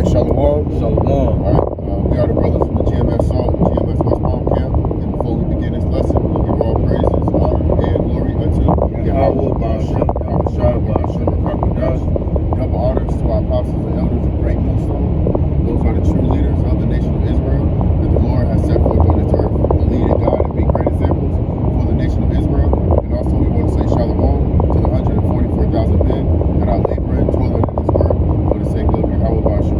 Shalom. Shalom. All right. We are the brothers from the GMS West Palm Camp. And before we begin this lesson, we'll give all praises, honor, and glory unto Yahweh, Ba'ashem, double honors to our apostles and elders of Great Millstone. Those are the true leaders of the nation of Israel that the Lord has set forth on this earth to lead and guide and be great examples for the nation of Israel. And also we want to say shalom to the 144,000 men that are laboring and toiling in this work for the sake of Yahweh, Ba'ashem,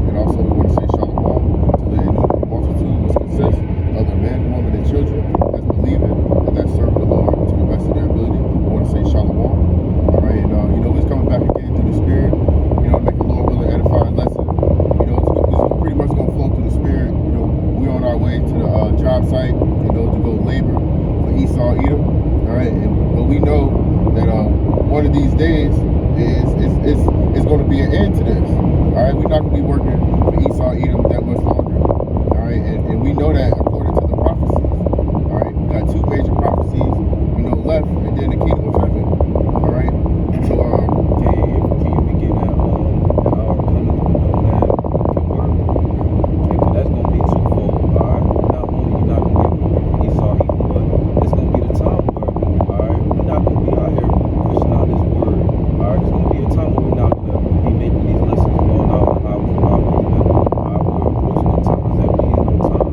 and also we want to say shalom to the innumerable multitude which consists of the men, women, and children that's believing and that's serving the Lord to the best of their ability. We want to say shalom. All right, and we're coming back again through the Spirit. Make the Lord willing edifying lesson. It's pretty much gonna flow through the Spirit. We're on our way to the job site. To go labor for Esau, Edom. All right, but we know that one of these days is going to be an end to this. All right, we're not going to be working for Esau, Edom that much longer. All right, and we know that according to the prophecies. All right, we got two major prophecies, left, and then the kingdom of heaven. All right, so can you begin at our coming man can work? Okay, that's gonna be twofold. All right, not only you not gonna be able to work for Esau, but it's gonna be the time where, all right, we're not gonna be out here pushing out this word. All right, it's gonna be a time where we're not gonna be making these lessons going out on highways and byways, man. All right, we're approaching the times that we in no time.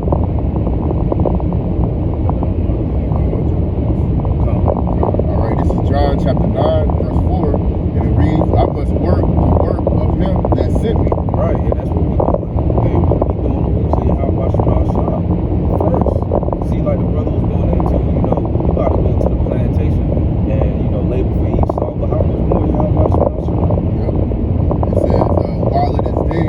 All right, this is John chapter 9, verse 4, and it reads, I must work the work of him that sent me. Right, and that's what we doing. Okay, we doing the work. So how about our shop first? See, like the brother was going into, we about to go to the plantation and labor for Esau. But how much more how about our shop? Yep. It says, while it is day,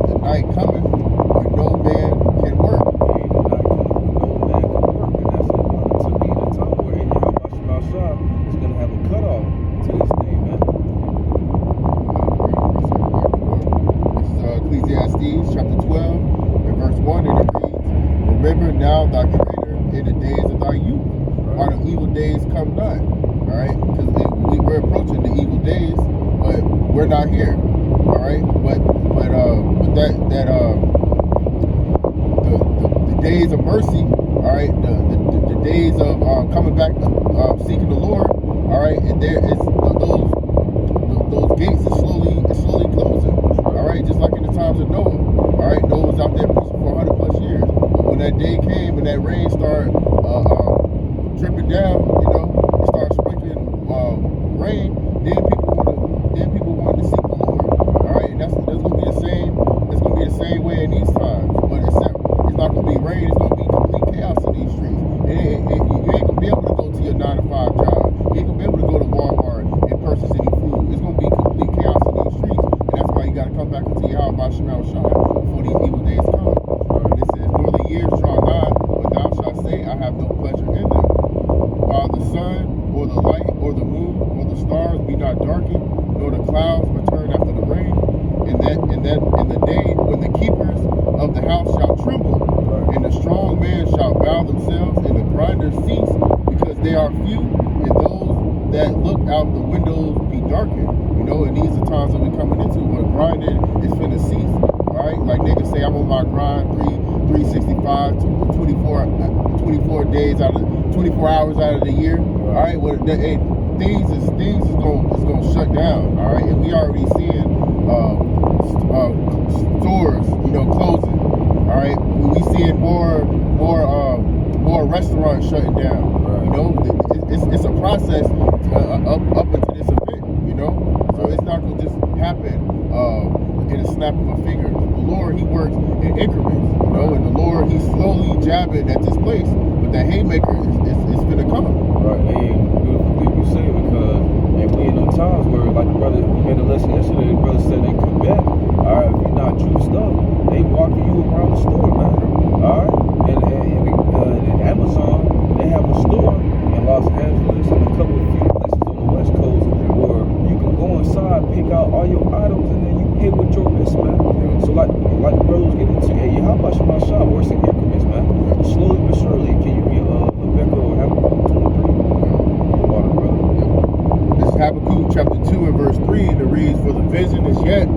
the night cometh when no man can work. Hey, the night cometh when no man can work, and that's about to be the time where how about our shop is gonna have a cutoff to this thing, man. Ecclesiastes chapter 12 and verse 1, and it reads, remember now thy creator in the days of thy youth, while the evil days come not. All right, because we're approaching the evil days, but we're not here. All right, but the days of mercy. All right, the days of coming back, seeking the Lord. All right, and there is those gates is slowly closing. All right, just like in the times of Noah. All right, Noah was out there preaching for 100 plus years. But when that day came and that rain started dripping down, it started sprinkling rain. Then people wanted to seek the Lord. All right, and that's gonna be the same. It's gonna be the same way in these times. But except it's not gonna be rain. It's gonna be complete chaos in these streets. You ain't gonna be able to go to your 9 to 5 job. You ain't gonna be able to go to Walmart and purchase any food. It's gonna be complete chaos in these streets. And that's why you gotta come back into Yahweh Ba'ashem before these evil days come. And it says, nor the years draw nigh, but thou shalt say, I have no pleasure in them. While the sun, or the light, or the moon, or the stars be not darkened, nor the clouds return after the rain, and in the day when the keepers of the house shall tremble, and the strong men shall bow themselves, and the grinders cease, because they are few, and those that look out the windows be darkened. And these are times that we're coming into where grinding is finna cease, right? Like niggas say, I'm on my grind 365 to 24 days out of 24 hours out of the year. All right, things is gonna shut down. All right, and we already seeing stores, closing. All right, we seeing more restaurants shutting down. It's a process up into this event. So it's not gonna just happen in a snap of a finger. The Lord, He works in increments. And the Lord, He's slowly jabbing at this place, but that haymaker is gonna come. Right, and beautiful you say it, because we in them times where, like the brother made a lesson yesterday, the brother said in Quebec, all right, if you're not juiced up, they walking you around the store, man. All right, and in Amazon, they have a store in Los Angeles and a couple of few places on the West Coast where you can go inside, pick out all your items, and then you pay with your wrist, man. So like the brother was getting into, hey, how about my shop works in increments, man? Slowly but surely, can you get a Becca or Habakkuk 23? Water, brother. This is Habakkuk chapter 2 and verse 3, and it reads, for the vision is yet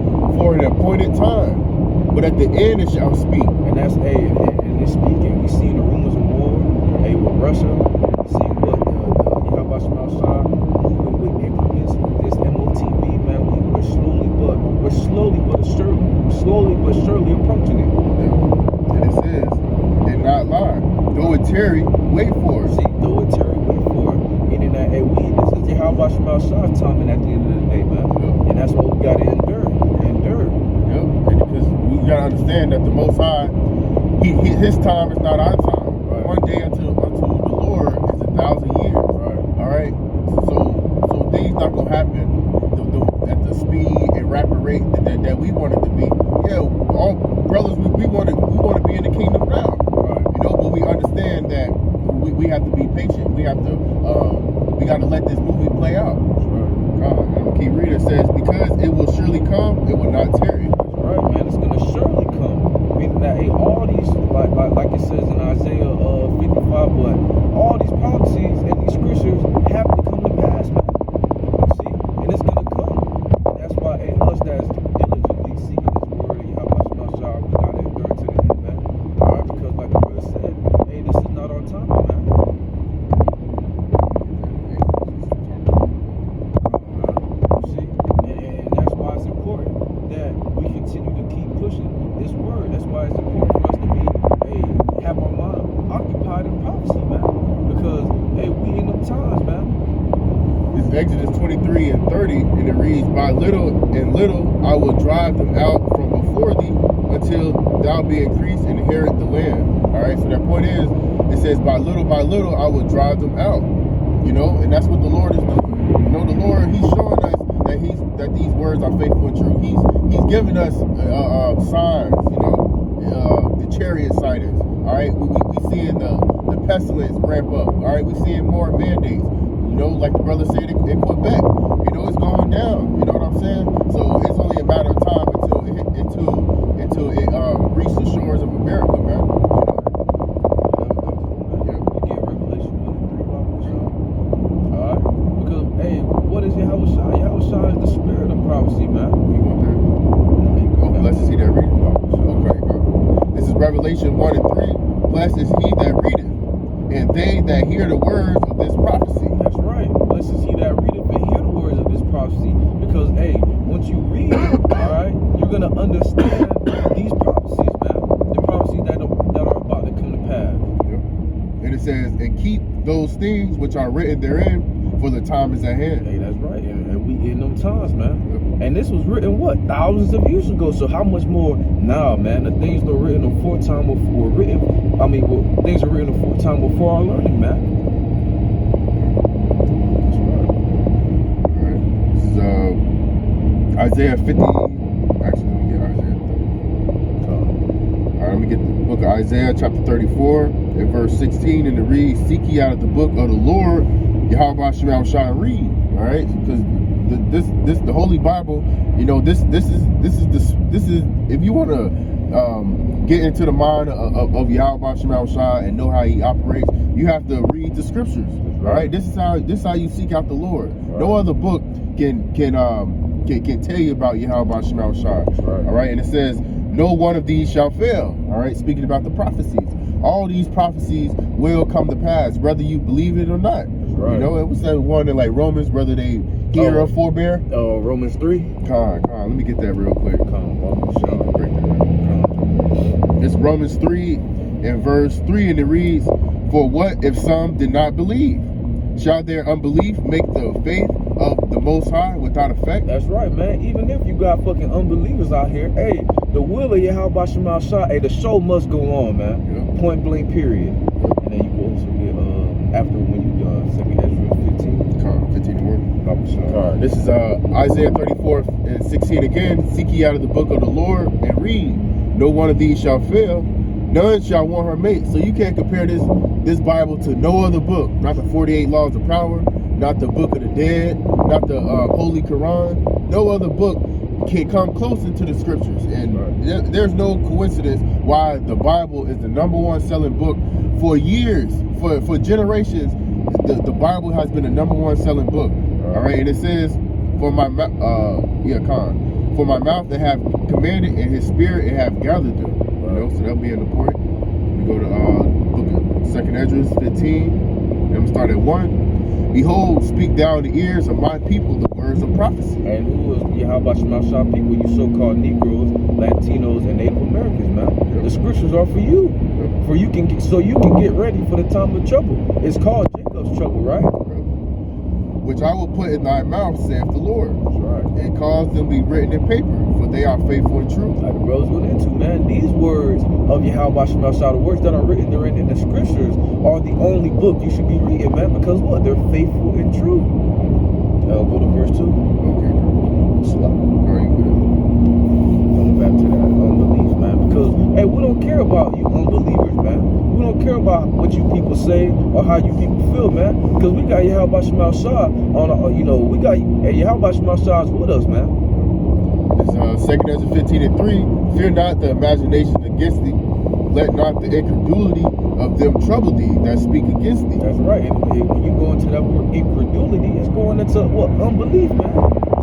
for an appointed time, but at the end it shall speak. And that's and it's speaking. We seen the rumors of war, with Russia. We seen what Yahweh Shema Shah moving with increments with this MOTB, man. We're slowly but surely approaching it. Yeah. And it says, and not lie. Though it tarry, wait for it. See, though it tarry, wait for it. Meaning that, this is Yahweh Shema Shah's timing at the end of the day, man. Yeah. And that's what we got to endure. Yep. And because we got to understand that the Most High, his time is not our time. Right. One day unto the Lord is 1,000 years. Right. All right. So things not gonna happen at the speed and rapid rate that we want it to be. Yeah, all brothers, we want to be in the kingdom now. Right. But we understand that we have to be patient. We have to we got to let this movie play out. Right. Keep reading. It says, because it will surely come, it will not tarry. Right, man. It's gonna surely come. Meaning that all these, like it says in Isaiah 55, but all these prophecies and these scriptures have to come to pass, man. See, and it's gonna come. And that's why us that's diligently seeking this word, Yahweh Shema Shah, we gotta endure to the end, man. All right, because like the brother said, this is not our time, man. See, and that's why it's important that we continue to keep pushing this word. That's why it's important for us to be, have our mind occupied in prophecy, man. Because, we in them times, man. It's Exodus 23 and 30, and it reads, by little and little I will drive them out from before thee until thou be increased and inherit the land. All right, so that point is, it says, by little I will drive them out. And that's what the Lord is doing. The Lord, he's showing us that these words are faithful and true. He's giving us signs, the chariot sightings. All right, we seeing the pestilence ramp up. All right, we seeing more mandates. Like the brother said in Quebec, it's going down. You know what I'm saying? So it's only a matter of time until it reaches the shores of America, man. Yeah. You get Revelation 1 and 3 about Shah. All right, because what is Yahweh Shah? Yahweh Shah is the spirit of prophecy, man. You want that? Blessed is he that readeth. Okay, this is Revelation 1 and 3. Blessed is he that readeth, and they that hear the words of this prophecy. That's right. Blessed is he that readeth and hear the words of this prophecy. Because, once you read it, all right, you're going to understand these prophecies, man. The prophecies that are about to come to pass. Yep. And it says, and keep those things which are written therein, for the time is at hand. That's right. And we in them times, man. Yep. And this was written, thousands of years ago. So how much more now, man? The things that were written aforetime were written. Things are written aforetime before our learning, man. Isaiah 50. Actually, let me get Isaiah 34. All right, let me get the book of Isaiah, chapter 34, and verse 16, and it reads, seek ye out of the book of the Lord, Yahweh Shema Shah, and read. All right, because the Holy Bible, this is if you want to get into the mind of Yahweh Shema Shah and know how he operates, you have to read the scriptures. All right, this is how you seek out the Lord. Right. No other book can tell you about Yahweh Shema Shah. Right. All right, and it says, no one of these shall fail. All right, speaking about the prophecies, all these prophecies will come to pass, whether you believe it or not. Right. It was that one in like Romans, whether they hear or forbear. Romans 3. Let me get that real quick. Break that down. It's Romans 3 and verse 3, and it reads, for what if some did not believe? Shall their unbelief make the faith of the Most High without effect? That's right, man. Even if you got fucking unbelievers out here, the will of Yahweh Shema Shah, the show must go on, man. Yep. Point blank, period. And then you can also get after when you done 2 Ezra 15. 15 and 1. This is Isaiah 34 and 16 again. Seek ye out of the book of the Lord and read. No one of these shall fail. None shall want her mate. So you can't compare this Bible to no other book. Not the 48 Laws of Power, not the Book of the Dead, not the Holy Quran. No other book can come closer to the scriptures. And there's no coincidence why the Bible is the #1 selling book for years, for generations. The Bible has been the #1 selling book. All right, and it says, For my mouth that have commanded, and his spirit it have gathered them. You know, so that'll be in the point. We go to book of 2nd Esdras 15. And I'm start at 1. Behold, speak thou in the ears of my people the words of prophecy. And who is Yahweh Shemashah people? You so-called Negroes, Latinos, and Native Americans, man. Yep. The scriptures are for you. Yep. For you can get, so you can get ready for the time of trouble. It's called Jacob's trouble, right? Yep. Which I will put in thy mouth, saith the Lord. That's right. And cause them to be written in paper, for they are faithful and true. Like the brothers went into, man. These words of Yahweh Shemashah, the words that are written therein in the scriptures, are the only book you should be reading, man. Because what? They're faithful and true. Go to verse 2. Okay, good. Slap. Very good. Going back to that unbelief, man. Because, hey, we don't care about you unbelievers, man. We don't care about what you people say or how you people feel, man. Because we got Yahweh Shemashah on, we got Yahweh Shemashah is with us, man. It's 2nd Ezra 15 and 3. Fear not the imagination against thee. Let not the incredulity of them trouble thee that speak against thee. That's right. And when you go into that word incredulity, it's going into what? Unbelief, man.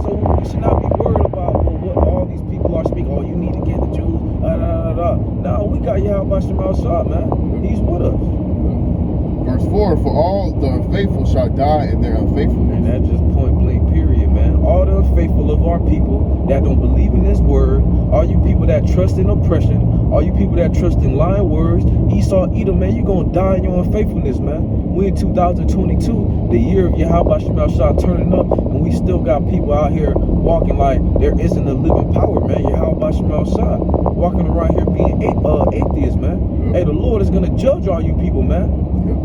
So you should not be worried about what all these people are speaking. Oh, you need to get the Jews. No, we got Yahweh Shemashah, man. He's with us. Verse 4, for all the unfaithful shall die in their unfaithfulness. And that's just point blank period, man. All the unfaithful of our people that don't believe in this word, all you people that trust in oppression, all you people that trust in lying words, Esau, Edom, man, you're going to die in your unfaithfulness, man. We in 2022, the year of Yahweh Shemashah turning up, and we still got people out here walking like there isn't a living power, man. Yahweh Shemashah walking around here being atheists, man. Yep. Hey, the Lord is going to judge all you people, man. Yep.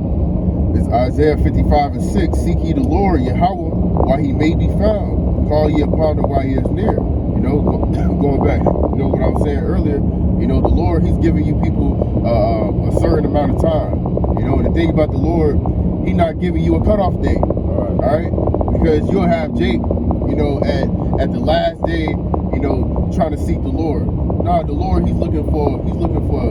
It's Isaiah 55 and 6. Seek ye the Lord, Yahweh, while he may be found. Call ye upon him while he is near. You know, going back, you know what I was saying earlier, you know, the Lord, he's giving you people a certain amount of time. You know, and the thing about the Lord, he's not giving you a cutoff date. All right? Because you'll have Jake, you know, at the last day, you know, trying to seek the Lord. No, the Lord, he's looking for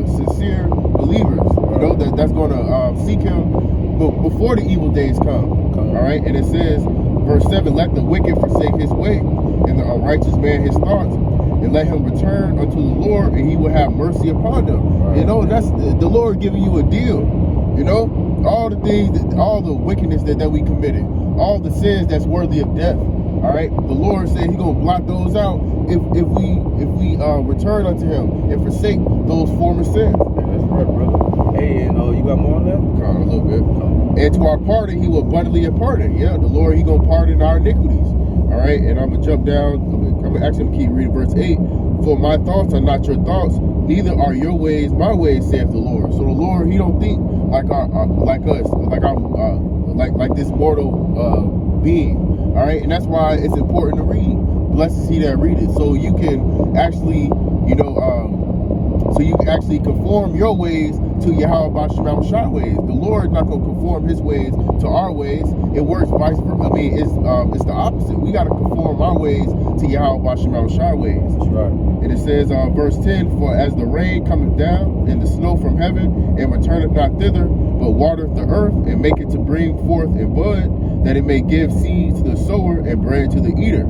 sincere believers, you know, that's going to seek him before the evil days come. All right? And it says, verse 7, let the wicked forsake his way, and the unrighteous man his thoughts, and let him return unto the Lord, and he will have mercy upon them. Right. You know, that's the Lord giving you a deal. You know, all the things, all the wickedness that we committed, all the sins that's worthy of death. All right, the Lord said He's gonna blot those out if we return unto Him and forsake those former sins. That's right, brother. Hey, and you got more on that? A little bit. And to our pardon, He will abundantly pardon. Yeah, the Lord, He gonna pardon our iniquities. All right, and I'm gonna jump down. I'm gonna keep reading verse 8. For my thoughts are not your thoughts, neither are your ways my ways, saith the Lord. So the Lord, He don't think like this mortal being. All right, and that's why it's important to read. Blessed is he that readeth, so you can actually, conform your ways to Yahweh Shemashah ways. The Lord is not going to conform His ways to our ways. It works vice versa. I mean, it's the opposite. We got to conform our ways to Yahweh Shemashah ways. That's right. And it says, verse 10, for as the rain cometh down and the snow from heaven, and returneth not thither, but watereth the earth, and maketh to bring forth and bud, that it may give seed to the sower and bread to the eater.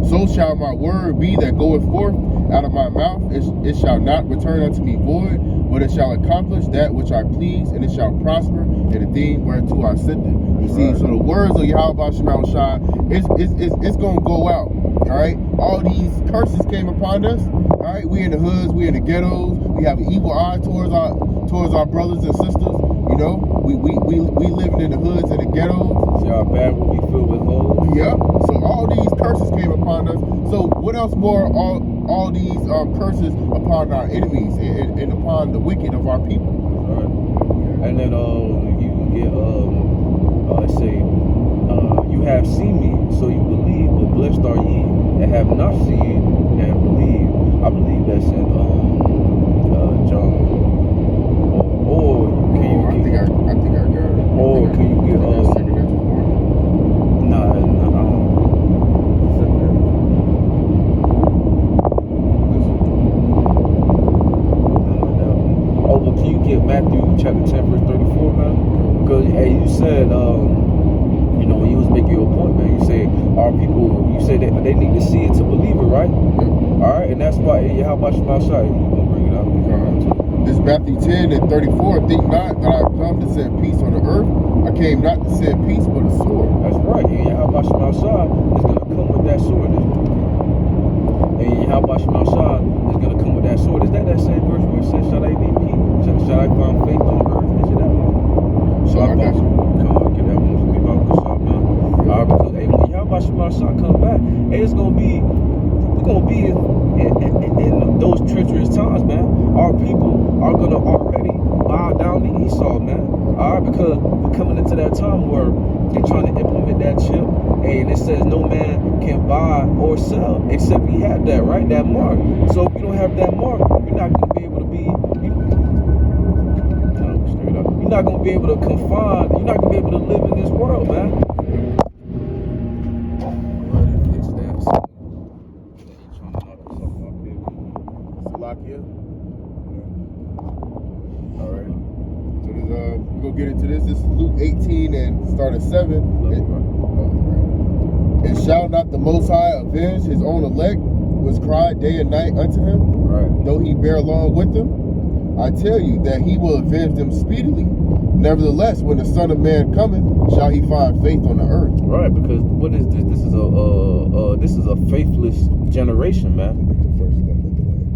So shall my word be that goeth forth out of my mouth. It shall not return unto me void, but it shall accomplish that which I please, and it shall prosper in the thing whereto I sent it. You see, so the words of Yahweh Shemashah, it's going to go out. All right, all these curses came upon us. All right, we in the hoods, we in the ghettos. We have an evil eye towards our brothers and sisters. You know, we living in the hoods and the ghettos. See how bad will be filled with holes. Yep. So all these curses came upon us. So what else more? All these curses upon our enemies and upon the wicked of our people. Right. And then you can get let's say you have seen me, so you believe, but blessed are ye that have not seen and believe. I believe that's in John. Or can you? I think I got it. Or can you get Nah. Oh, but can you get Matthew chapter 10 verse 34, man? Because hey, you said when you was making your point, man, you said our people, you said that they need to see it to believe it, right? Hey, how about you outside? You gonna bring it up? This Matthew 10 and 34, think not that I come to send peace on the earth. I came not to send peace, but a sword. That's right. And how about you outside is gonna come with that sword. And how about you outside is gonna come with that sword. Is that same verse where it says, shall I be peace? Shall I find faith on earth? Is it that one? So I got you. Come on, get that one for me about good shot, man. All right, because hey, when y'all about you outside come back, hey, it's gonna be, we're gonna be in those treacherous times, man. Our people are gonna already bow down to Esau, man. All right, because we're coming into that time where they're trying to implement that chip, and it says no man can buy or sell except he have that, right? That mark. So if you don't have that mark, you're not gonna be able to be. You're not gonna be able to confine. You're not gonna be able to live in this world, man. Alright. So we're gonna get into this. This is Luke 18 and start at 7. And shall not the Most High avenge his own elect, which cry day and night unto him, right, though he bear along with them? I tell you that he will avenge them speedily. Nevertheless, when the Son of Man cometh, shall he find faith on the earth? Right, because what is this? This is a faithless generation, man.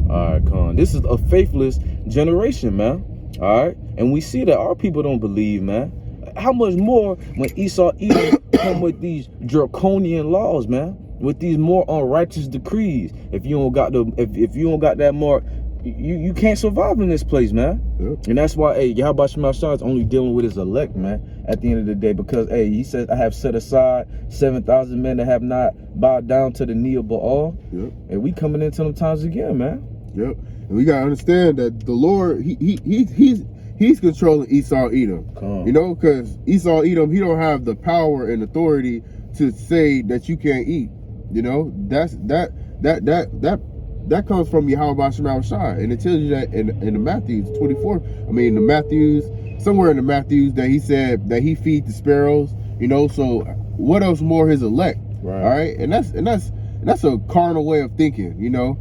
All right, Con. This is a faithless generation, man. All right, and we see that our people don't believe, man. How much more when Esau Edom come with these draconian laws, man, with these more unrighteous decrees? If you don't got if you don't got that mark, you can't survive in this place, man. Yep. And that's why, hey, Yahweh Shemashah is only dealing with his elect, man, at the end of the day, because, hey, he says, I have set aside 7,000 men that have not bowed down to the knee of Baal. Yep. And we coming into them times again, man. Yep. And we gotta understand that the Lord, he's controlling Esau Edom. You know, because Esau Edom, he don't have the power and authority to say that you can't eat. You know, that comes from Yahweh Shemashah, and it tells you that in the Matthews 24. I mean, the Matthews, somewhere in the Matthews, that he said that he feed the sparrows. You know, so what else more his elect? Right. All right, and that's a carnal way of thinking. You know,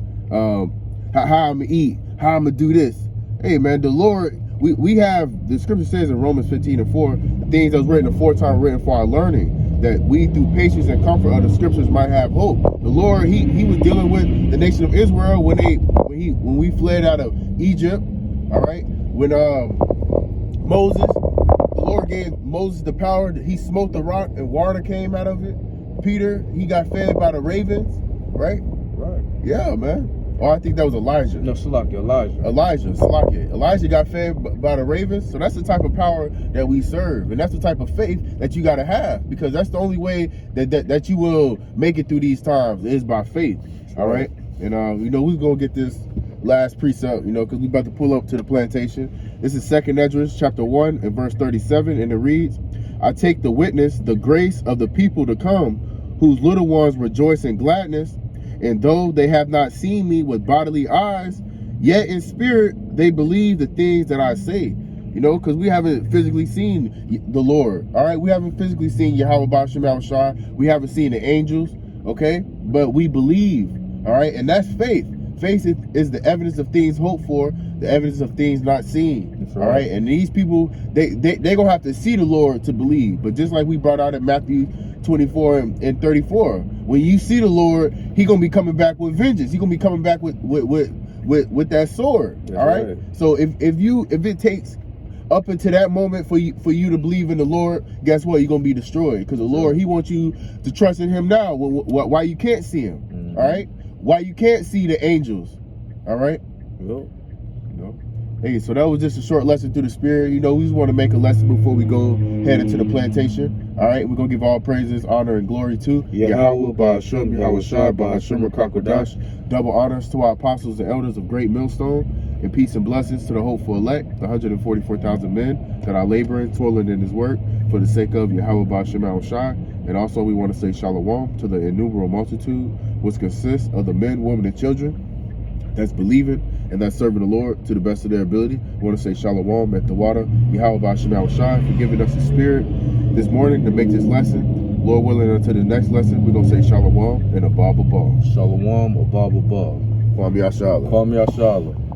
how I'm gonna eat, how I'm gonna do this. Hey, man, the Lord. We have, the scripture says in Romans 15 and 4, the things that was written aforetime written for our learning, that we through patience and comfort of the scriptures might have hope. The Lord, he was dealing with the nation of Israel when we fled out of Egypt. All right, when Moses, the Lord gave Moses the power. He smote the rock and water came out of it. Peter, he got fed by the ravens. Right. Yeah, man. Oh, I think that was Elijah. No, Elijah. Elijah got fed by the ravens. So that's the type of power that we serve. And that's the type of faith that you got to have, because that's the only way that you will make it through these times is by faith. All right. And, you know, we're going to get this last precept, you know, because we're about to pull up to the plantation. This is 2nd Esdras chapter 1 and verse 37. And it reads, I take the witness, the grace of the people to come, whose little ones rejoice in gladness. And though they have not seen me with bodily eyes, yet in spirit they believe the things that I say. You know, because we haven't physically seen the Lord. All right, we haven't physically seen Yahweh Shemashah. We haven't seen the angels. Okay, but we believe. All right, and that's faith. Faith is the evidence of things hoped for, the evidence of things not seen. Right. All right, and these people, they gonna have to see the Lord to believe. But just like we brought out in Matthew 24 and 34, when you see the Lord, he gonna be coming back with vengeance. He gonna be coming back with that sword. That's all right? So if it takes up until that moment for you to believe in the Lord, guess what? You're gonna be destroyed, because the Lord, he wants you to trust in him now. Why you can't see him? Mm-hmm. All right, why you can't see the angels? All right. No. Hey, so that was just a short lesson through the spirit. You know, we just want to make a lesson before we go head into the plantation. All right, we're gonna give all praises, honor, and glory to Yahweh, Ba'ashem, Yahweh Shai, Ba'ashem, Rakakodash. Double honors to our apostles and elders of Great Millstone, and peace and blessings to the hopeful elect, the 144,000 men that are laboring, toiling in his work for the sake of Yahweh, Ba'ashem, Yahweh Shai. And also we want to say shalom to the innumerable multitude, which consists of the men, women, and children that's believing and that's serving the Lord to the best of their ability. We want to say shalom at the water, Yahweh Ba'ashem Yahweh Shai, for giving us the spirit this morning to make this lesson. Lord willing, until the next lesson, we're going to say shalom and abab abab. Shalom, abab abab. Kwame Ashala. Kwame Ashala.